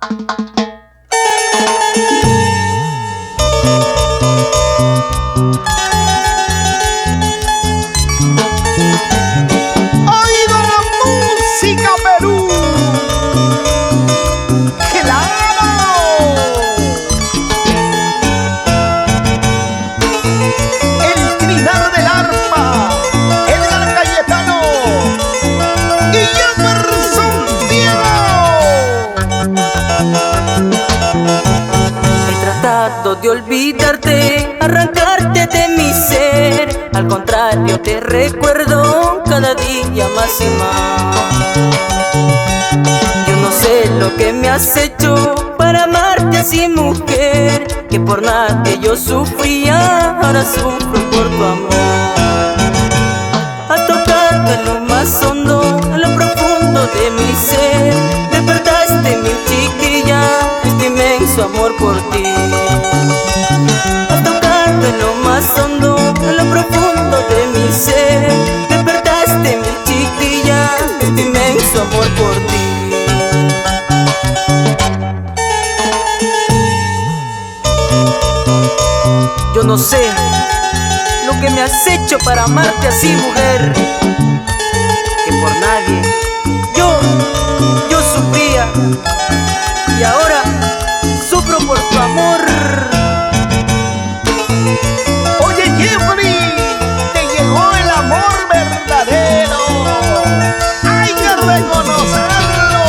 ¡Oído la música, Perú! ¡Claro! El trinar del arpa, Edgar Cayetano y Jefferson Diego. He tratado de olvidarte, arrancarte de mi ser. Al contrario, te recuerdo cada día más y más. Yo no sé lo que me has hecho para amarte así, mujer, que por nadie yo sufría, ahora sufro por tu amor. Has tocado en lo más hondo, en lo profundo de mi ser. Despertaste mi chiquilla, este inmenso amor por ti. Has tocado en lo más hondo, en lo profundo de mi ser. Despertaste mi chiquilla, este inmenso amor por ti. Yo no sé lo que me has hecho para amarte así, mujer, que por nadie yo sufría y ahora sufro por tu amor. Oye, Jeffrey, te llegó el amor verdadero. Hay que reconocerlo.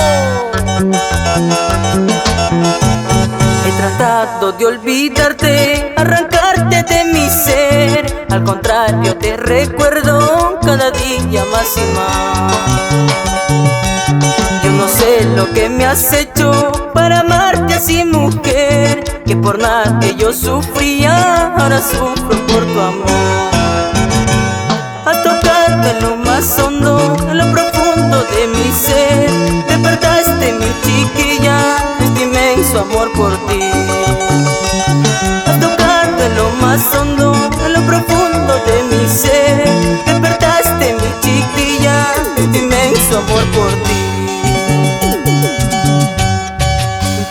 He tratado de olvidarte, arrancarte de mi ser. Al contrario, te recuerdo cada día más y más. Yo no sé lo que me has hecho para amarte así, mujer, que por nadie yo sufría, ahora sufro por tu amor. Has tocado en lo más hondo, en lo profundo de mi ser. Despertaste mi chiquilla, este inmenso amor por ti. Has tocado en lo más hondo, en lo profundo de mi ser. Despertaste mi chiquilla, este inmenso amor por ti.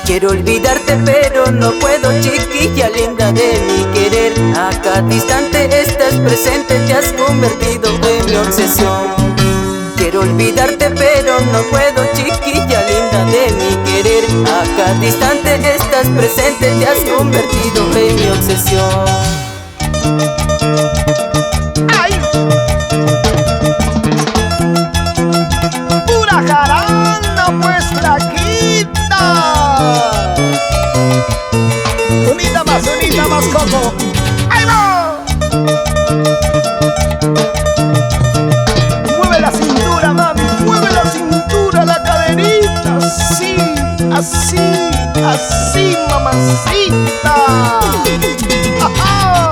Quiero olvidarte pero no puedo, chiquilla linda de mi querer. Acá distante estás presente, te has convertido en mi obsesión. Quiero olvidarte pero no puedo, chiquilla linda de mi querer. Acá distante estás presente, te has convertido en mi obsesión. ¡Ay! ¡Pura jarana, pues, flaquita! Unita más, Coco. ¡Ahí va! Mueve la cintura, mami, mueve la cintura, la caderita. Así, así, así, mamacita. ¡Ajá!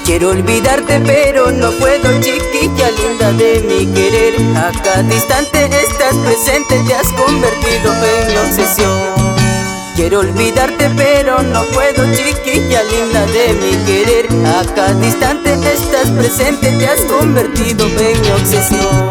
Quiero olvidarte pero no puedo, chiquilla linda de mi querer. Acá distante estás presente, te has convertido en mi obsesión. Quiero olvidarte pero no puedo, chiquilla linda de mi querer. Acá distante estás presente, te has convertido en mi obsesión.